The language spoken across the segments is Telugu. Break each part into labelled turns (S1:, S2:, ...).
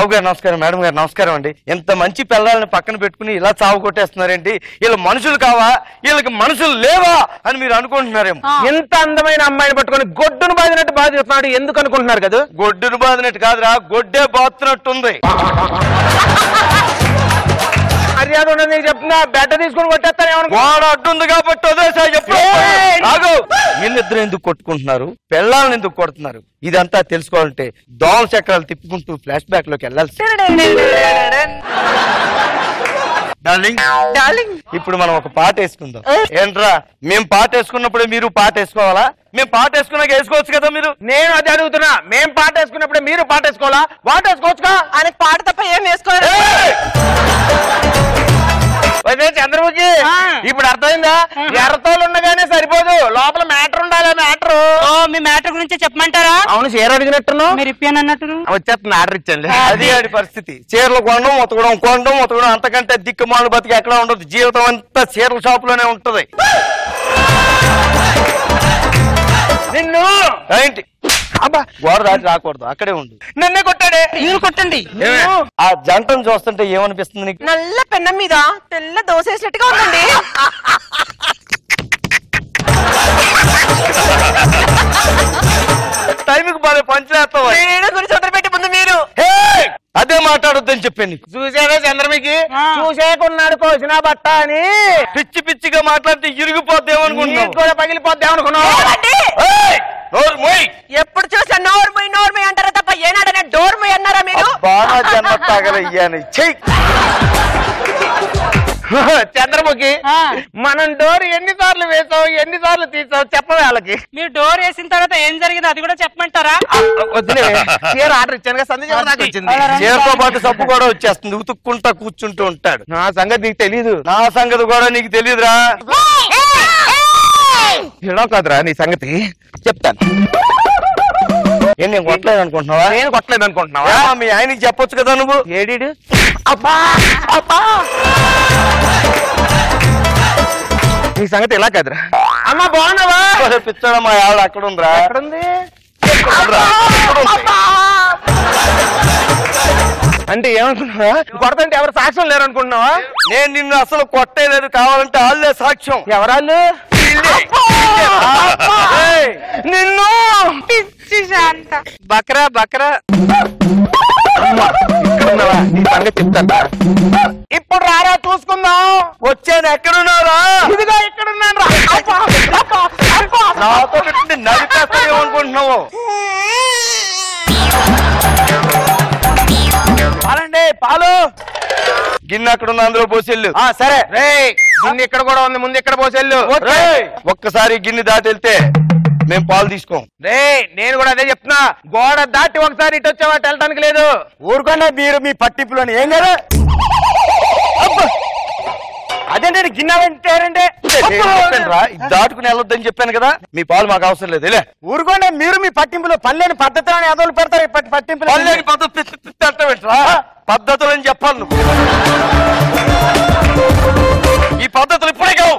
S1: బాబు గారు నమస్కారం, మేడం గారు నమస్కారం అండి. ఎంత మంచి పిల్లల్ని పక్కన పెట్టుకుని ఇలా చావు కొట్టేస్తున్నారేంటి? వీళ్ళు మనుషులు కావా, వీళ్ళకి మనుషులు లేవా అని మీరు అనుకుంటున్నారేమో.
S2: ఎంత అందమైన అమ్మాయిని పట్టుకుని గొడ్డును బాధినట్టు బాధిస్తున్నాడు ఎందుకు అనుకుంటున్నారు కదా?
S1: గొడ్డును బాధినట్టు కాదురా, గొడ్డే బాతున్నట్టుంది.
S2: మర్యాద ఉండదు నీకు చెప్తున్నా, బెడ్డ తీసుకుని కొట్టేస్తాను.
S1: గోడ అడ్డుంది కాబట్టి వీళ్ళిద్దరు ఎందుకు కొట్టుకుంటున్నారు, పిల్లల్ని ఎందుకు కొడుతున్నారు, ఇదంతా తెలుసుకోవాలంటే దోమల చక్రాలు తిప్పుకుంటూ ఫ్లాష్ బ్యాక్ లోకి వెళ్ళాల్సి. ఇప్పుడు మనం ఒక పాట వేసుకుందాం. ఏంట్రా, మేము పాట వేసుకున్నప్పుడే మీరు పాట వేసుకోవాలా? మేము పాట వేసుకున్నాక వేసుకోవచ్చు కదా మీరు.
S2: నేను అది అడుగుతున్నా, మేము పాట వేసుకున్నప్పుడే మీరు పాట వేసుకోవాలా? పాట వేసుకోవచ్చుగా.
S3: ఆయనకు పాట తప్ప ఏం వేసుకోవాలి.
S2: చంద్రముఖి ఇప్పుడు అర్థమైందా? ఎర్రతోలు ఉండగానే సరిపోదు, లోపల మ్యాటర్ ఉండాలి. మ్యాటర్
S3: మీ మ్యాటర్ గురించి చెప్పమంటారా?
S2: అవును, చీర అడిగినట్టును
S3: మీరు ఇప్పాను అన్నట్టు
S2: వచ్చేస్తుంది, ఆర్డర్ ఇచ్చండి.
S1: అది ఆడి పరిస్థితి. చీరలు కొనడం ఉతకడం అంతకంటే దిక్కుమాలు బతికి ఎక్కడ ఉండదు. జీవితం అంతా చీరల షాప్ లోనే ఉంటది.
S2: నిన్ను
S1: ఏంటి గోడ దాటి రాకూడదు, అక్కడే ఉండు.
S2: నన్నే కొట్టాడే.
S3: మీరు కొట్టండి.
S1: ఆ జంటను చూస్తుంటే ఏమనిపిస్తుంది నీకు?
S3: నల్ల పెన్నం మీద తెల్ల దోశ వేసినట్టుగా ఉందండి.
S1: టైంకి బాగా పంచలేస్తావా?
S3: గురించి వదిలిపెట్టి ముందు మీరు
S1: అదే మాట్లాడొద్దని చెప్పాను నీకు.
S2: చూసావే చంద్రమికి, చూసేకున్నాడు కోసిన బట్ట అని
S1: పిచ్చి పిచ్చిగా మాట్లాడితే ఇరిగిపోద్దేమనుకుంటున్నావు,
S2: కూడా పగిలిపోద్దేమనుకున్నావు.
S3: ఎప్పుడు చూసా నోర్మై అంటారా తప్ప ఏనాడనే డోర్మై అన్నారా మీరు?
S1: బాగా జన్మ తగలయ్యాను. చెయ్యి
S2: చంద్రముఖి, మనం డోర్ ఎన్నిసార్లు వేసావు, ఎన్నిసార్లు తీసావు చెప్పవే వాళ్ళకి.
S3: మీరు డోర్ వేసిన తర్వాత ఏం జరిగింది అది కూడా చెప్పమంటారా?
S2: వద్దులే, చీర ఆర్డర్ ఇచ్చాను, సందేశం దాకా వచ్చింది.
S1: చీరతో పాటు సబ్బు కూడా వచ్చేస్తుంది, ఉతుక్కుంటా కూర్చుంటూ ఉంటాడు.
S2: నా సంగతి నీకు తెలీదు.
S1: నా సంగతి కూడా నీకు తెలియదురా.
S2: ఇలా కాదురా నీ సంగతి, చెప్తాను.
S1: ఏం నేను కొట్టలేదు అనుకుంటున్నావా?
S2: నేను కొట్టలేదు అనుకుంటున్నావా?
S1: మీ ఆయనకి చెప్పొచ్చు కదా నువ్వు.
S2: ఏడీడు నీ సంగతి ఇలా కాదురా. అమ్మా బాగున్నావా?
S1: పిచ్చాడా, మా ఆవిడ అక్కడ ఉందిరా.
S2: ఎక్కడుంది అంటే ఏమనుకున్నావా? కొడతంటే ఎవరు సాక్ష్యం లేరు అనుకుంటున్నావా?
S1: నేను నిన్ను అసలు కొట్టలేదు, కావాలంటే వాళ్ళే సాక్ష్యం.
S2: ఎవరాళ్ళు? నిన్ను
S3: పిచ్చి శాంత
S2: బక్రా బక్రా నీ సంగతి చెప్తా. ఇప్పుడు రారా చూసుకుందాం.
S1: వచ్చాను, ఎక్కడున్నారా?
S2: ఇదిగా ఎక్కడున్నాను రా.
S1: నాతో నడిపేస్తాయేమనుకుంటున్నావు?
S2: పాలండి, పాలు
S1: గిన్నె అక్కడ ఉంది, అందులో పోసెళ్ళు.
S2: సరే రే, గిన్నె ఇక్కడ కూడా ఉంది, ముందు ఇక్కడ పోసెళ్ళు.
S1: ఒక్కసారి గిన్నె దాటి వెళ్తే మేము పాలు తీసుకోం.
S2: రే నేను కూడా అదే చెప్తున్నా, గోడ దాటి ఒకసారి ఇటు వచ్చావా వెళ్ళటానికి లేదు.
S1: ఊరుకోండి మీరు మీ పట్టింపులోని. ఏం కదా
S2: అదేంటే గిన్నెంటే
S1: దాటుకుని వెళ్ళొద్దని చెప్పాను కదా. మీ పాలు మాకు అవసరం లేదు.
S2: ఊరుకోండి మీరు మీ పట్టింపులో పల్లెని పద్ధతులను ఎదలు పెడతారు. పట్టింపులు
S1: పల్లెని పద్ధతులు అని చెప్పాలి నువ్వు. ఈ పద్ధతులు ఇప్పుడే కావు.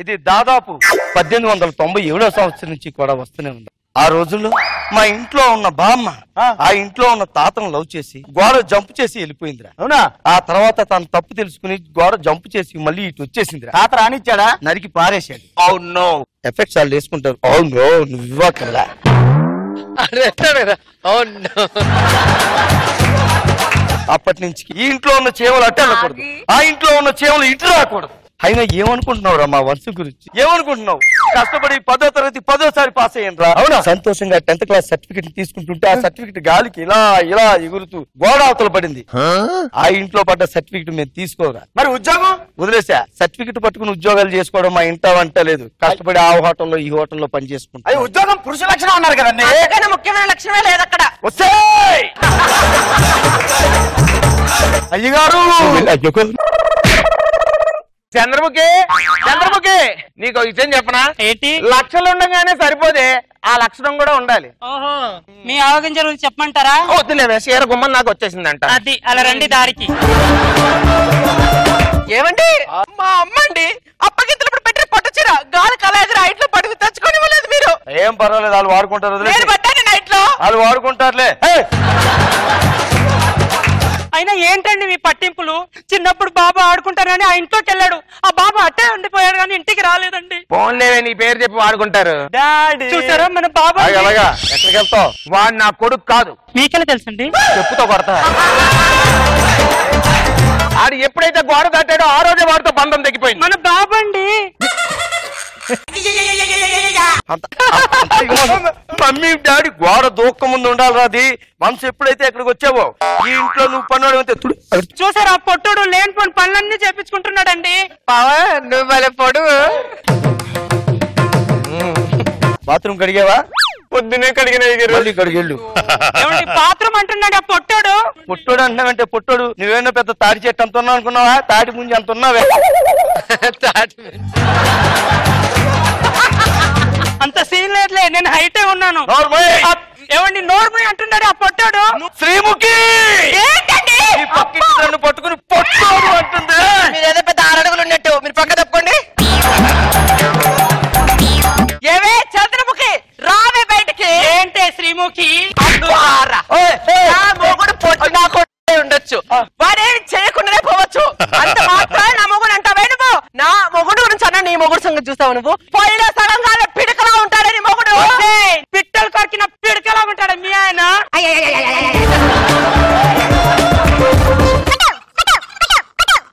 S1: ఇది దాదాపు 1897వ సంవత్సరం నుంచి కూడా వస్తూనే ఉంది. ఆ రోజుల్లో మా ఇంట్లో ఉన్న బామ్మ ఆ ఇంట్లో ఉన్న తాతను లవ్ చేసి గోడ జంప్ చేసి వెళ్ళిపోయిందిరా.
S2: అవునా?
S1: ఆ తర్వాత తను తప్పు తెలుసుకుని గోడ జంప్ చేసి మళ్ళీ ఇటు వచ్చేసిందిరా.
S2: తాత రానిచ్చాడా?
S1: నరికి పారేశాడు. అవును, ఎఫెక్ట్స్ వాళ్ళు వేసుకుంటారు. అవును, నువ్వు ఇవ్వకల్లా. అప్పటి నుంచి ఈ ఇంట్లో ఉన్న చేమలు అట్టే వెళ్ళకూడదు, ఆ ఇంట్లో ఉన్న చేమలు ఇటు రాకూడదు. అయినా ఏమనుకుంటున్నావురా మా వంశం గురించి? ఏమనుకుంటున్నావు? కష్టపడి 10వ తరగతి 10వ పాస్ అయ్యాను రా. అవునా? సంతోషంగా 10th క్లాస్ సర్టిఫికెట్ తీసుకుంటుంటే ఆ సర్టిఫికెట్ గాలికి ఇలా ఇలా ఎగురుతూ గోడ అవతల పడింది. ఆ ఇంట్లో పడ్డ సర్టిఫికెట్ మేము తీసుకోరా.
S2: మరి ఉద్యోగం
S1: వదిలేసా. సర్టిఫికెట్ పట్టుకుని ఉద్యోగాలు చేసుకోవడం మా ఇంట వంట లేదు. కష్టపడి ఆ హోటల్లో ఈ హోటల్లో పని చేసుకుంటా.
S2: అది ఉద్యోగం పురుష లక్షణం అన్నారు కదండి.
S3: ముఖ్యమైన లక్షణమే లేదు అక్కడ.
S1: అయ్యగారు
S2: చంద్రముఖి, చంద్రముఖి నీకు విషయం చెప్పనా?
S3: ఏంటి?
S2: లక్షలు ఉండగానే సరిపోదే, ఆ లక్షణం కూడా ఉండాలి.
S3: ఓహో, మీ ఆవగింజ గురించి చెప్పమంటారా?
S2: వద్దులేవే, చీర గుమ్మం నాకు వచ్చేసిందంట.
S3: అది అలా రండి దారికి. ఏమండి, మా అమ్మండి అప్పగింతలప్పుడు పెట్టి పట్టు చీర గాలి కళాయిగా నైట్ లో పడుకు తెచ్చుకొని ఇవ్వలేదు మీరు.
S1: ఏం పర్వాలేదు, వాళ్ళు వాడుకుంటారు.
S3: నేను పట్టాను నైట్ లో.
S1: వాళ్ళు వాడుకుంటారులే.
S4: అయినా ఏంటండి మీ పట్టింపులు? చిన్నప్పుడు బాబు ఆడుకుంటారని ఆ ఇంట్లోకి వెళ్ళాడు, ఆ బాబు అట్టే ఉండిపోయాడు కానీ ఇంటికి రాలేదండి.
S2: ఫోన్లేవే నీ పేరు చెప్పి వాడుకుంటారు.
S4: డాడీ చూసారా మన బాబు?
S1: అలాగా ఎక్కడికి వెళ్తావు?
S2: వాడు నా కొడుకు కాదు.
S4: మీకెలా తెలుసండి?
S2: చెప్పుతో కొడతా. ఆడు ఎప్పుడైతే గోడ దాటాడో ఆ రోజే వాడితో బంధం తెగిపోయింది.
S4: మన బాబు అండి.
S1: మమ్మీ డాడీ గోడ దూక్క ముందు ఉండాలి రాది. మనసు ఎప్పుడైతే ఎక్కడికి వచ్చావో ఈ ఇంట్లో నువ్వు పన్నాడు అంతే.
S4: చూసారా పొట్టుడు లేని పని పనులన్నీ చేపించుకుంటున్నాడండి.
S2: నువ్వు వాళ్ళ పొడుగు.
S1: బాత్రూమ్ కడిగావా?
S2: పొద్దునే కడిగిన
S1: కడిగెళ్ళు.
S4: బాత్రూమ్ అంటున్నాడు ఆ పొట్టోడు.
S1: పొట్టోడు అంటున్నావంటే పొట్టోడు నువ్వేమో పెద్ద తాడి చెట్టు అంత ఉన్నావు అనుకున్నావా? తాటి ముందు అంత ఉన్నావే.
S4: అంత సీన్ లేదులే, నేను హైటే ఉన్నాను. ఏమండి నోర్మల్ అంటున్నాడు ఆ పొట్టాడు.
S1: శ్రీముఖి
S4: ఏంటండి
S1: నన్ను పట్టుకుని పొట్టాడు అంటుంది.
S3: మీరు ఏదో పెద్ద 6 అడుగులు ఉన్నట్టు మీరు పక్క తప్పుకోండి. ఏవే చంద్రముఖి రావే బయటికి.
S4: ఏంటే శ్రీముఖి?
S3: మొగుడు పొట్టు నా కొట్టే ఉండొచ్చు, వాడేమి చేయకుండానే పోవచ్చు. అంత మాత్రం నా మొగుడు అంటావే నువ్వు? నా మొగుడు గురించి అన్నా నీ మొగుడు సంగతి చూస్తావు నువ్వు? పోయిన సగం కాలం పిడకలా ఉంటాడని మొగుడు.
S4: పిట్టలు కొరికిన పిడకలా ఉంటాడు మీ ఆయన.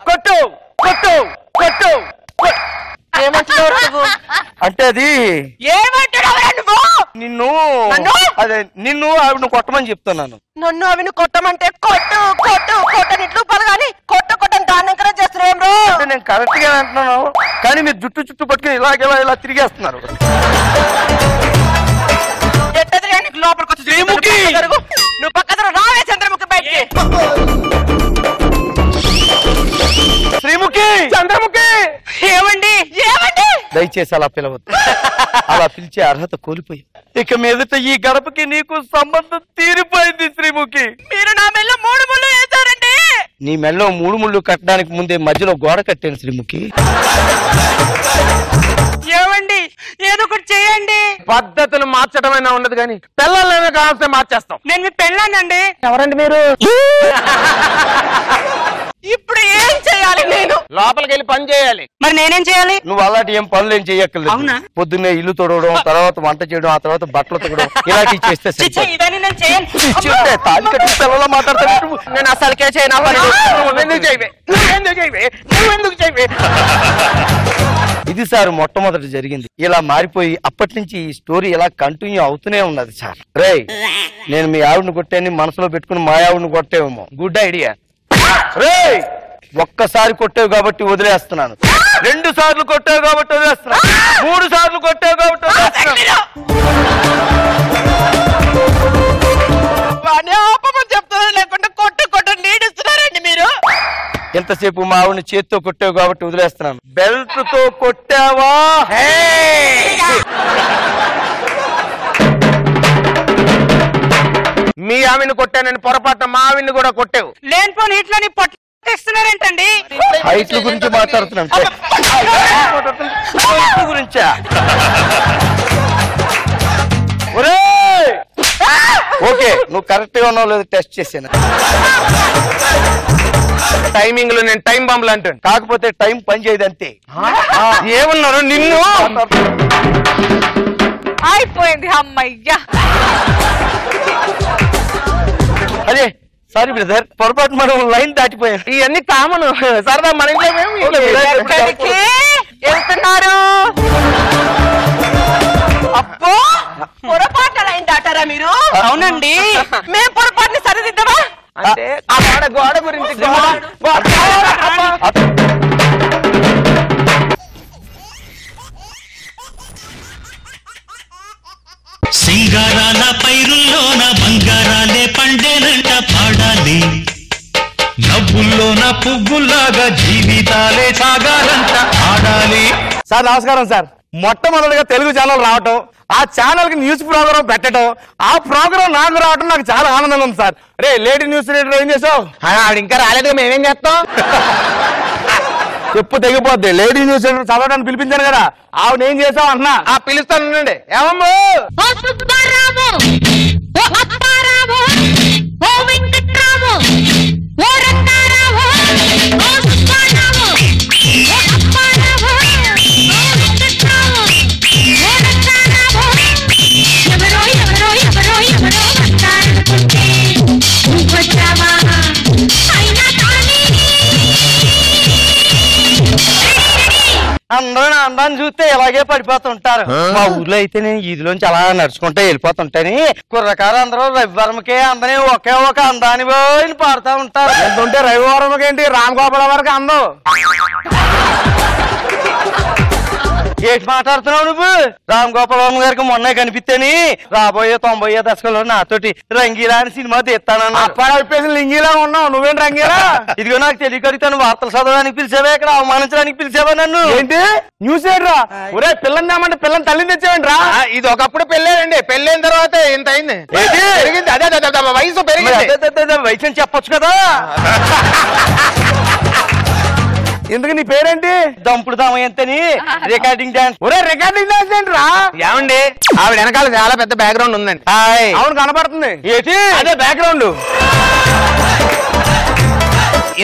S1: కొట్టు కొట్టు కొట్టు.
S3: ఏమంటున్నావు నువ్వు?
S1: అంటే అది
S3: ఏమంటున్నావురా నువ్వు?
S1: నిన్ను
S3: నన్ను?
S1: అదే నిన్ను ఆవిడ కొట్టమని చెప్తున్నాను.
S3: నన్ను అవిని కొట్టమంటే కొట్టు కొట్టు కొట్టనిట్లు పలు కానీ కొట్టని దాన్ని ఎంకరేజ్ చేస్తున్నావు బ్రో.
S1: అంటే నేను కరెక్ట్ గా అంటున్నాను కానీ మీరు జుట్టు పట్టుకుని ఇలా తిరిగేస్తున్నారు.
S3: ఎట్టది నీకు లోపలికి వచ్చి
S1: శ్రీముఖి!
S3: నువ్వు పక్కన రావే చంద్రముఖి బయటికి.
S1: శ్రీముఖి!
S2: చంద్రముఖి!
S3: ఏమండి ఏమండి?
S1: దయచేసి అలా పిలవద్దు. అలా పిలిచే అర్హత కోల్పోయి ఇక మీదట ఈ గడపకి నీకు సంబంధం తీరిపోయింది శ్రీముఖి.
S3: మీరు నా మెల్ల 3 ముళ్ళు వేశారండి.
S1: నీ మెల్లో 3 ముళ్ళు కట్టడానికి ముందే మధ్యలో గోడ కట్టాను శ్రీముఖి.
S4: ఏమండి ఏదో ఒకటి చేయండి.
S2: పద్ధతులు మార్చడమైనా ఉండదు కానీ పిల్లలైనా కావాల్సిన మార్చేస్తాం.
S4: నేను మీ పెళ్ళానండి.
S2: ఎవరండి మీరు?
S3: ఇప్పుడు ఏం చేయాలి నేను?
S2: లోపలికి వెళ్ళి పని చేయాలి.
S4: మరి నేనేం చేయాలి?
S1: నువ్వు అలాంటి ఏం పనులు ఏం చేయక్కర్లేదు.
S4: అవునా?
S1: పొద్దున్నే ఇల్లు తొడవడం, తర్వాత వంట చేయడం, ఆ తర్వాత బట్టలు తొడవడం ఇలాంటివి చేస్తే సరిపోతుంది.
S4: ఇవన్నీ నేను చేయను.
S1: చూస్తే తాళి కట్టి పిల్లలా మాట్లాడతాడు.
S3: నేను అసలుకే చేయను.
S2: నువ్వెందుకు చేయవే?
S1: ఇది సార్ మొట్టమొదటి జరిగింది. ఇలా మారిపోయి అప్పటి నుంచి ఈ స్టోరీ ఇలా కంటిన్యూ అవుతూనే ఉన్నది సార్. రేయ్ నేను మీ ఆవిడని కొట్టాని మనసులో పెట్టుకుని మా ఆవిడని కొట్టేవేమో. Good idea. రేయ్ ఒక్కసారి కొట్టావు కాబట్టి వదిలేస్తున్నాను, 2 సార్లు కొట్టావు కాబట్టి వదిలేస్తున్నాను, 3 సార్లు కొట్టావు కాబట్టి వదిలేస్తున్నాను.
S3: చెప్తున్నారు లేకుండా కొట్టు నీడిస్తున్నారండి మీరు.
S1: ఎంతసేపు మా ఆవిడని చేత్తో కొట్టావు కాబట్టి వదిలేస్తున్నాను. బెల్ట్ తో కొట్టావా?
S2: మీ ఆవిని కొట్టానని పొరపాటున మా ఆవిని కూడా కొట్టావు.
S4: లేనిపోని ఇట్లా పట్టుస్తున్నారేంటండి?
S1: హైట్ల గురించి మాట్లాడుతున్నాను. గురించా? ఓకే నువ్వు కరెక్ట్ గా ఉన్నావు లేదు టెస్ట్ చేసాను.
S2: టైమింగ్ లో నేను టైం బాంబులు అంటాను.
S1: కాకపోతే టైం పని చేయదు అంతే.
S2: ఏమన్నారు నిన్ను?
S3: అయిపోయింది అమ్మయ్యా.
S1: అదే సారీ బ్రదర్, పొరపాటు మనం లైన్ దాటిపోయాం.
S2: ఇవన్నీ కామన్ సరదా మన ఇంట్లో
S3: వెళ్తున్నారు. అబ్బో పొరపాటు లైన్ దాటారా మీరు?
S4: అవునండి.
S3: మేము పొరపాటుని సరిదిద్దామా?
S2: అంటే గోడ గురించి
S5: సింగారాల పైరుల్లోన బంగారాలే పండేనంట పాడాలి, నవ్వుల్లోన పువ్వుల్లాగా జీవితాలే సాగాలంట ఆడాలి.
S2: సార్ నమస్కారం సార్. మొట్టమొదటిగా తెలుగు ఛానల్ రావటం, ఆ ఛానల్ కి న్యూస్ ప్రోగ్రామ్ పెట్టడం, ఆ ప్రోగ్రామ్ నాకు రావటం నాకు చాలా ఆనందంగా ఉంది సార్. రే లేడీ న్యూస్ రీడర్ ఏం చేసావు? ఆవిడ ఇంకా రాలేదు, మేమేం చేస్తాం? చెప్పు తెగిపోద్ది. లేడీ న్యూస్ రీడర్ చదవడానికి పిలిపించాను కదా, ఆవిడ ఏం చేసావు అంటున్నా. పిలుస్తానండి. ఏమమ్మో
S6: ఓ
S1: అందరూ నా అందాన్ని చూస్తే ఇలాగే పడిపోతుంటారు. మా ఊర్లో అయితే నేను ఈదిలోంచి అలా నడుచుకుంటే వెళ్ళిపోతుంటాని కుర్రకారు అందరూ రవివర్మకే అందని ఒకే ఒక అందాన్ని పోయి పాడుతూ ఉంటారు.
S2: ఎంతుంటే రవివర్మకి ఏంటి రామ్ గోపాల వరకు అందం.
S1: ఏంటి మాట్లాడుతున్నావు నువ్వు? రామ్ గోపాల్ వర్మ గారికి మొన్నే కనిపిస్తేని రాబోయే 90వ దశకంలో నాతోటి రంగీలా అని సినిమా తీస్తానన్నా.
S2: అప్పుడు అయిపోయి లింగిలా ఉన్నావు, నువ్వేం రంగీలా?
S1: ఇదిగో నాకు తెలియకడుగుతాను. వార్తలు చదవడానికి పిలిచావా, ఇక్కడ అవమానించడానికి పిలిచావా నన్ను?
S2: ఏంటి న్యూస్ ఏంట్రా? ఒరే పిల్లని దామంటే పిల్లని తల్లిని తెచ్చావేంట్రా?
S6: ఇది ఒకప్పుడు పెళ్ళేనండి, పెళ్ళైన తర్వాత ఇంత అయింది. పెరిగింది, అదే వయసు పెరిగింది.
S1: వయసు అని చెప్పొచ్చు కదా.
S2: ఎందుకు నీ పేరేంటి?
S1: దంపుడు దామయంతని రికార్డింగ్ డాన్స్.
S2: ఒరే రికార్డింగ్ డాన్స్ ఏంట్రా?
S6: ఏమండి ఆవిడ వెనకాల చాలా పెద్ద బ్యాక్గ్రౌండ్ ఉందండి.
S2: అవును కనపడుతుంది.
S1: ఏంటి
S2: అదే బ్యాక్గ్రౌండ్.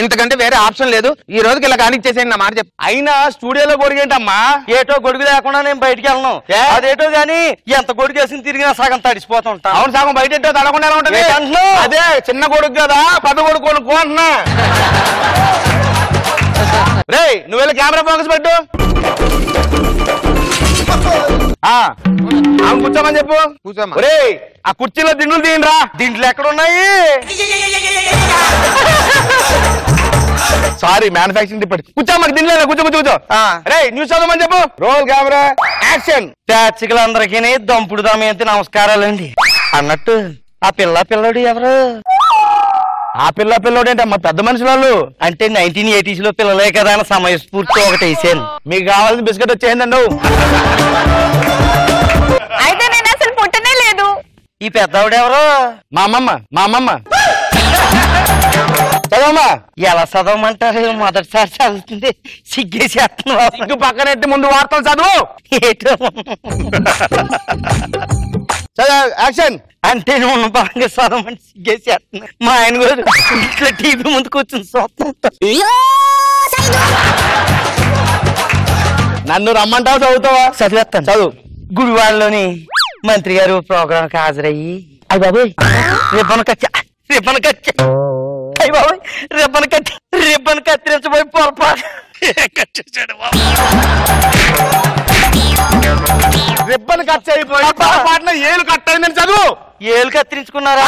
S6: ఇంతకంటే వేరే ఆప్షన్ లేదు. ఈ రోజుకి ఇలా కానిచ్చేసేయండి నా మాట చెప్పు.
S2: అయినా స్టూడియోలో గొడిగేంటమ్మా?
S1: ఏటో గొడుగు లేకుండా నేను బయటికి వెళ్ళను. అదేటో గాని ఎంత గొడుగు వేసి తిరిగినా సగం తడిసిపోతూ ఉంటా.
S2: అవును సగం బయట ఎట్టో తడకుండా ఉంటది. అదే చిన్న కొడుకు కదా, పెద్ద కొడుకు కొనుక్కో అంటున్నా. రే నువ్వు వెళ్ళి కెమెరా ఫోకస్ పెట్టు. అవును కూర్చోమని చెప్పు.
S6: కూర్చోమ్మా.
S2: రే ఆ కుర్చీలో దిండులు తీయండిరా.
S1: దీంట్లో ఎక్కడున్నాయి?
S2: Sorry manufacturing department. కూర్చోమ్మా దిండ్లేదు. కూర్చో. రే న్యూస్ చదవమని చెప్పు. Roll camera action.
S1: ప్రేక్షకులందరికీ దంపుడు దామయంతి నమస్కారాలండి. అన్నట్టు ఆ పిల్లడు ఎవరు?
S2: ఆ పిల్లోడు ఏంటి అమ్మా? పెద్ద మనుషులు వాళ్ళు.
S1: అంటే 1980s లో పిల్లలే కదా అని సమయస్ఫూర్తి ఒకటి వేసాను.
S2: మీకు కావాల్సిన బిస్కెట్ వచ్చేయండి.
S3: అయితే నేను అసలు పుట్టనే లేదు.
S1: ఈ పెద్దవాడెవరు?
S2: మా అమ్మమ్మ. చదవమ్మా.
S1: ఎలా చదవమంటారు? మొదటిసారి చదువుతుంది, సిగ్గేసేస్తున్నావు.
S2: సిగ్గు పక్కనెట్టి ముందు వార్తలు చదువు.
S1: ఏటో
S2: చదువు యాక్షన్.
S1: అంటే నువ్వు బాగా చదవమని సిగ్గేసేస్తున్నా. మా ఆయన కూడా ఇంట్లో టీవీ ముందు కూర్చుని చూస్తుంటా.
S2: నన్ను రమ్మంటావు చదువుతావా?
S1: చదివేస్తాను.
S2: చదువు.
S1: గుడివాడలోని మంత్రి గారు ప్రోగ్రామ్ కి హాజరయ్యి అయ్యి బాబోయ్ రిబ్బన్ కత్తిరించబోయి పొరపాటు
S2: రిబ్బన్ కట్ అయిపోయి పాటన ఏలు కట్ అయిందని చదువు.
S1: ఏలు కత్తిరించుకున్నారా?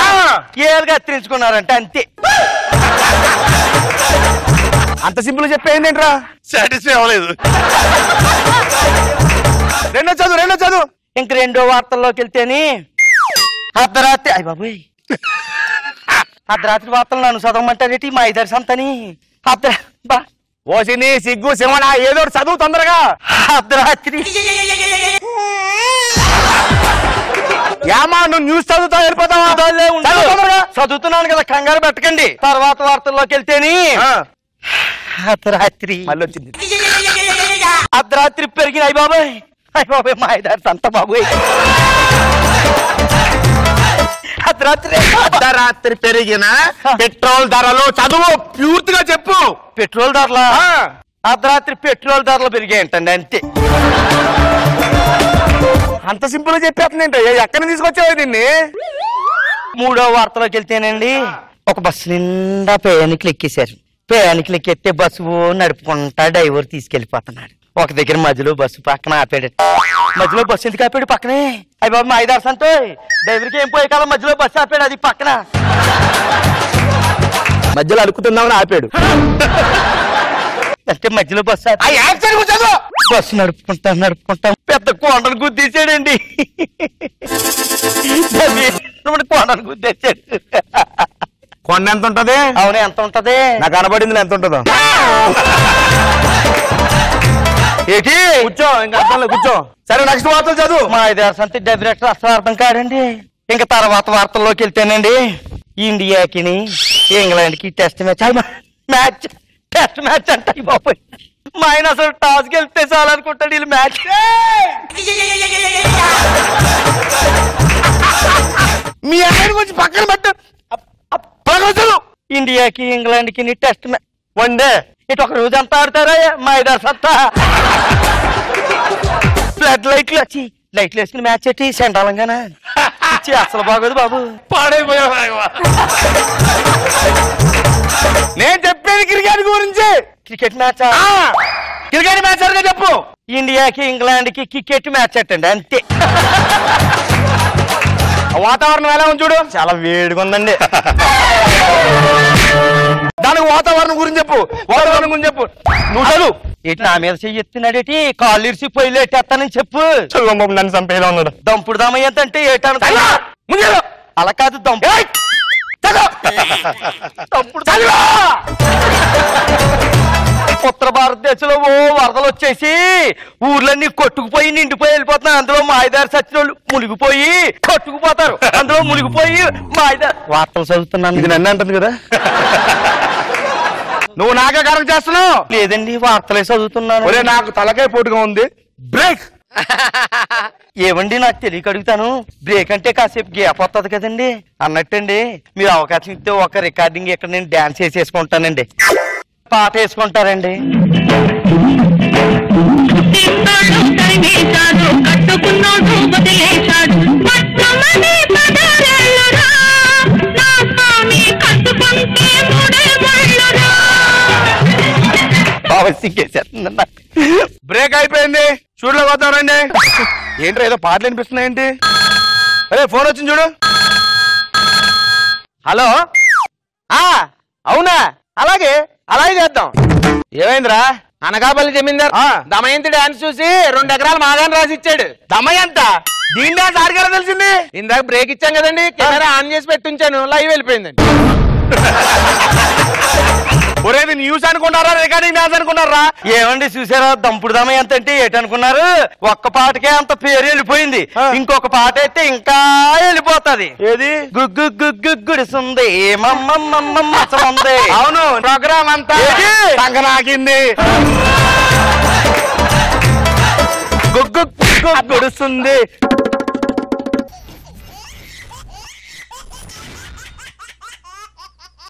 S1: ఏలు కత్తిరించుకున్నారంటే అంతే.
S2: అంత సింపుల్ చెప్పేయండి ఏంట్రా?
S1: సాటిస్ఫై అవ్వలేదు.
S2: రెండో చదువు.
S1: ఇంక రెండో వార్తల్లోకి వెళ్తేని అర్ధరాత్రి అయ్య బాబోయ్ అర్ధరాత్రి వార్తలు నన్ను చదవమంటారేటి? మా ఇద్దరు సంతని
S2: ఓసిని సిగ్గు శివణ ఏదో చదువు తొందరగా.
S1: అర్ధరాత్రి
S2: ఏమా నువ్వు న్యూస్ చదువుతావు వెళ్ళిపోతావా?
S1: చదువుతున్నాను కదా, కంగారు పెట్టకండి. తర్వాత వార్తల్లోకి వెళ్తేని అర్ధరాత్రి
S2: మళ్ళీ వచ్చింది.
S1: అర్ధరాత్రి పెరిగిన అయ్య బాబోయ్ మా ఇద్దరు సంత బాబోయ్.
S2: అర్ధరాత్రి పెరిగిన పెట్రోల్ ధరలు చదువు పూర్తిగా చెప్పు.
S1: పెట్రోల్ ధరల అర్ధరాత్రి పెట్రోల్ ధరలు పెరిగాయంటండి అంతే.
S2: అంత సింపుల్ గా చెప్పేస్తుందంటే ఎక్కడి నుంచి తీసుకొచ్చావు దీన్ని?
S1: మూడో వార్తలోకి వెళ్తేనండి ఒక బస్సు నిండా ప్రయాణికులు ఎక్కేశారు. ప్రయాణికులు ఎక్కితే బస్సు నడుపుకుంటా డ్రైవర్ తీసుకెళ్లిపోతున్నాడు. ఒక దగ్గర మధ్యలో బస్సు పక్కన ఆపాడు. మధ్యలో బస్సు ఎందుకు ఆపాడు? పక్కనే అయ్యి బాబు మా 5 సంతో డ్రైవర్కి ఏం పోయే కాలం మధ్యలో బస్సు ఆపాడు. అది పక్కన
S2: మధ్యలో అడుగుతుందామని ఆపాడు.
S1: అంటే మధ్యలో బస్సు బస్సు నడుపుకుంటా పెద్ద కొండను గుద్దేశాడండి. కొండను గుద్దేశాడు.
S2: కొండ ఎంత ఉంటది?
S1: అవును ఎంత ఉంటది?
S2: నాకు కనబడింది ఎంత ఉంటుందో.
S1: ఏంటి?
S2: కూర్చో ఇంకా అర్థంలో కూర్చో. సరే నెక్స్ట్ వార్తలు చదువు.
S1: మా 5 సంతి డైరెక్టర్ అసలు అర్థం కాడండి. ఇంకా తర్వాత వార్తల్లోకి వెళ్తేనండి ఇండియాకి ఇంగ్లాండ్ కి టెస్ట్ మ్యాచ్ అంటాయి బాబోయ్. మా ఆయన అసలు టాస్ గెలిస్తే చాలనుకుంటాడు వీళ్ళు మ్యాచ్.
S2: మీ ఆయన గురించి పక్కన పెట్టు.
S1: ఇండియాకి ఇంగ్లాండ్ కి టెస్ట్ మ్యాచ్ వన్డే ఇటు ఒక రోజు అంతా ఆడతారా మా 5 సంతా? ఫ్లడ్ లైట్లు వచ్చి లైట్లు వేసుకుని మ్యాచ్ ఎట్టి సెండాలంగానా అసలు బాగోదు బాబు.
S2: నేను చెప్పేది క్రికెట్ గురించి.
S1: క్రికెట్ మ్యాచ్
S2: క్రికెట్ మ్యాచ్ అడిగా చెప్పు.
S1: ఇండియాకి ఇంగ్లాండ్ కి క్రికెట్ మ్యాచ్ అట్టండి అంతే.
S2: వాతావరణం ఎలా ఉంది చూడు,
S1: చాలా వేడిగా ఉందండి.
S2: దానికి వాతావరణం గురించి చెప్పు, వాతావరణం గురించి చెప్పు. నువ్వు చదువు.
S1: ఏంటి నా మీద చెయ్యెత్తున్నాడేటి, కాళ్ళు ఇరిసి పొయ్యిలు ఎట్టేస్తానని చెప్పు.
S2: చదువు బాబు, నన్ను చంపేలా ఉన్నాడు.
S1: దంపుడు దమయ్యంత అంటే ఏటాను అలా కాదు దంపు ఉత్తర భారతదేశంలో ఓ వరదలు వచ్చేసి ఊర్లన్నీ కొట్టుకుపోయి నిండిపోయి వెళ్ళిపోతున్నారు. అందులో మాయదారి సచ్చినోళ్ళు మునిగిపోయి కొట్టుకుపోతారు. అందులో మునిగిపోయి మాయదారి వార్తలు చదువుతున్నాను.
S2: ఇది నన్ను అంటుంది కదా. నువ్వు నాకే కరెక్ట్ చేస్తున్నావు.
S1: లేదండి వార్తలే చదువుతున్నాను.
S2: ఒరే నాకు తలకాయ పోటుగా ఉంది. బ్రేక్.
S1: ఏమండి నాకు తెలియక అడుగుతాను, బ్రేక్ అంటే కాసేపు గ్యాప్ వస్తుంది కదండి అన్నట్టండి. మీరు అవకాశం ఇస్తే ఒక రికార్డింగ్ ఇక్కడ నేను డాన్స్ వేసేసుకుంటానండి. పాట వేసుకుంటారండి.
S2: బ్రేక్ అయిపోయింది, షూట్లో పోతారండి. ఏంట్రా ఏదో పాటలు వినిపిస్తున్నాయేంటి? అరే ఫోన్ వచ్చింది చూడు.
S6: హలో, అవునా? అలాగే చేద్దాం.
S2: ఏమైందిరా?
S6: అనకాపల్లి జమీందార్ దమయంతి డాన్స్ చూసి 2 ఎకరాలు మాగాని రాసి ఇచ్చాడు.
S2: దమయంత దీని డాన్స్ ఆడిగారా తెలిసింది?
S6: ఇందాక బ్రేక్ ఇచ్చాం కదండి, కెమెరా ఆన్ చేసి పెట్టుంచాను, లైవ్ వెళ్ళిపోయిందండి.
S2: ఒరేది న్యూస్ అనుకున్నారా, రికార్డింగ్ డాన్స్ అనుకున్నారా?
S1: ఏమండి చూసారా దంపుడు దమ ఎంత అంటే ఏటనుకున్నారు? ఒక్క పాటకే అంత పేరు వెళ్ళిపోయింది. ఇంకొక పాట అయితే ఇంకా వెళ్ళిపోతుంది.
S2: ఏది?
S1: గుగ్గు గుగ్గు గుడిసుంది మమ్మమ్మంది.
S2: అవును, ప్రోగ్రామ్ అంతా సంగనాకింది.
S1: గుగ్గు గుగ్గు గుడిసుంది